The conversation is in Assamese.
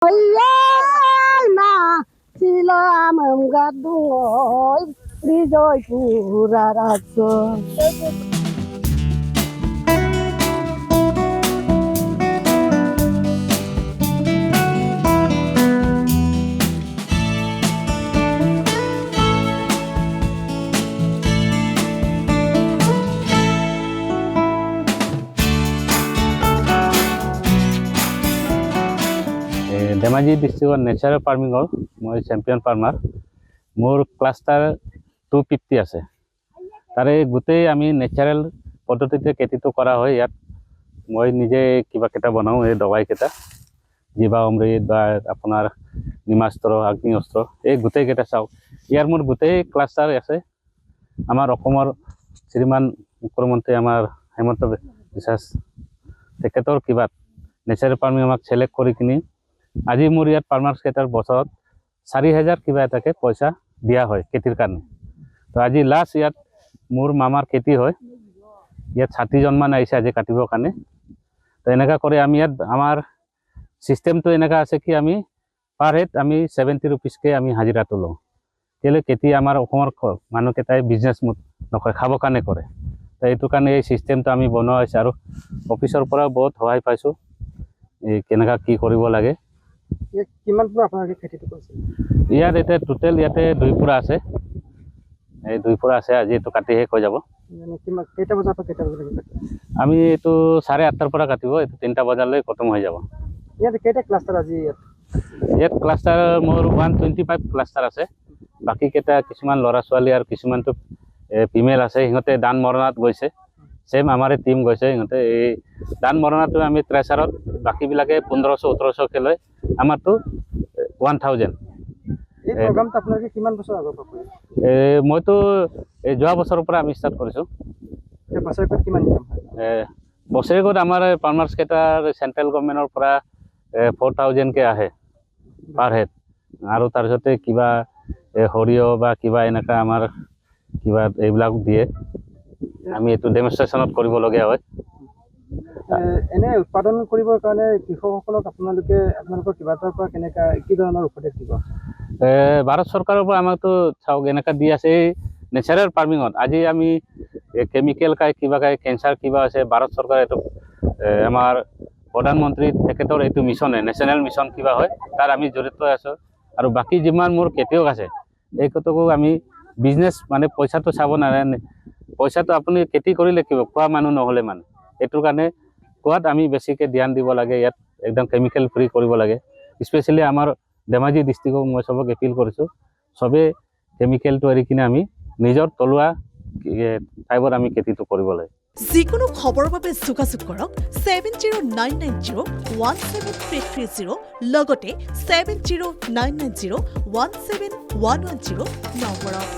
না ছিল আমম গাদুই হৃদয় পুৰা ৰাখছ ধেমাজি ডিষ্ট্ৰিক্টৰ নেচাৰেল ফাৰ্মিঙৰ মই চেম্পিয়ন ফাৰ্মাৰ। মোৰ ক্লাষ্টাৰ 250 আছে। তাৰে গোটেই আমি নেচাৰেল পদ্ধতিতে খেতিটো কৰা হয়। ইয়াত মই নিজে কিবাকেইটা বনাওঁ, এই দবাইকেইটা জীৱা অমৃত বা আপোনাৰ নিমাস্ত্ৰ, আগ্নি অস্ত্ৰ, এই গোটেইকেইটা চাওক। ইয়াৰ মোৰ গোটেই ক্লাষ্টাৰ আছে। আমাৰ অসমৰ শ্ৰীমান মুখ্যমন্ত্ৰী আমাৰ হেমন্ত বিশ্ব তেখেতৰ কিবা নেচাৰেল ফাৰ্মিং আমাক চিলেক্ট কৰি কিনি আজি মোৰ ইয়াত ফাৰ্মাৰ্ছকেইটাৰ বছৰত 4,000 কিবা এটাকে পইচা দিয়া হয় খেতিৰ কাৰণে। তো আজি লাষ্ট ইয়াত মোৰ মামাৰ খেতি হয়, ইয়াত 60জনমান আহিছে আজি কাটিবৰ কাৰণে। তো এনেকুৱা কৰি আমি ইয়াত আমাৰ ছিষ্টেমটো এনেকুৱা আছে কি আমি পাৰ হেড আমি 70 rupeesকৈ আমি হাজিৰাটো লওঁ। কেলৈ খেতি আমাৰ অসমৰ মানুহকেইটাই বিজনেছ নকৰে, খাবৰ কাৰণে কৰে। তো এইটো কাৰণে এই ছিষ্টেমটো আমি বনোৱা হৈছে আৰু অফিচৰ পৰাও বহুত সহায় পাইছোঁ এই কেনেকুৱা কি কৰিব লাগে। কিমান পুৰা আপোনালোকে খেতিটো কৰিছে? ইয়াত এতিয়া টোটেল ইয়াতে 2 পুৰা আছে, এই 2 পুৰা আছে। আজি এইটো কাটি শেষ হৈ যাব। কিমান কেইটা বজাৰ পৰা কেইটা বজালৈকে কাটিব? আমি এইটো 8:30ৰ পৰা কাটিব, এইটো 3টা বজালৈ খতম হৈ যাব। ইয়াত কেইটা ক্লাষ্টাৰ আজি ইয়াত ক্লাষ্টাৰ মোৰ 125 ক্লাষ্টাৰ আছে। বাকীকেইটা কিছুমান ল'ৰা ছোৱালী আৰু কিছুমানটো ফিমেল আছে, সিহঁতে দান মৰণাত গৈছে। ছেম আমাৰে টিম গৈছে, সিহঁতে এই দান মৰণাটো আমি ট্ৰেচাৰত, বাকীবিলাকে 1500-1700কৈ লয়, আমাৰতো 1000। এই প্ৰগ্ৰামটো আপোনালোকে কিমান বছৰ আগৰ পৰা কৰিছে? মইতো যোৱা বছৰৰ পৰা আমি ষ্টাৰ্ট কৰিছোঁ। বছৰেকত কিমান ইনকাম হয়? বছৰেকত আমাৰ ফাৰ্মাৰ্ছকেইটাৰ চেণ্ট্ৰেল গভৰ্ণমেণ্টৰ পৰা 4,000কৈ আহে পাৰ হেড। আৰু তাৰপিছতে কিবা সৰিয়হ বা কিবা এনেকুৱা আমাৰ কিবা এইবিলাক দিয়ে, আমি এইটো ডেমনষ্ট্ৰেশ্যনত কৰিবলগীয়া হয়। এনে উৎপাদন কৰিবৰ কাৰণে কৃষকসকলক আপোনালোকৰ কিবা এটাৰ পৰা কি ধৰণৰ উপদেশ দিব? ভাৰত চৰকাৰৰ পৰা আমাকতো চাওক এনেকুৱা দি আছে এই নেচাৰেল ফাৰ্মিঙত। আজি আমি কেমিকেল খাই কিবা খাই কেঞ্চাৰ কিবা আছে, ভাৰত চৰকাৰে এইটো আমাৰ প্ৰধানমন্ত্ৰী তেখেতৰ এইটো মিছনে নেশ্যনেল মিছন কিবা হয়, তাৰ আমি জড়িত আছোঁ। আৰু বাকী যিমান মোৰ খেতিয়ক আছে এইকেইটাকো আমি বিজনেছ মানে পইচাটো চাব নালাগে। পইচাটো আপুনি খেতি কৰিলে কিবা খোৱা মানুহ নহ'লে মানুহ, এইটোৰ কাৰণে খোৱাত আমি বেছিকৈ ধ্যান দিব লাগে। ইয়াত একদম কেমিকেল ফ্ৰী কৰিব লাগে। স্পেচিয়েলি আমাৰ ধেমাজি ডিষ্ট্ৰিক্টক মই চবক এপিল কৰিছোঁ, চবেই কেমিকেলটো এৰি কিনে আমি নিজৰ থলুৱা টাইপত আমি খেতিটো কৰিব লাগে। যিকোনো খবৰৰ বাবে যোগাযোগ কৰক 7099017330 লগতে 7099017110 নম্বৰত।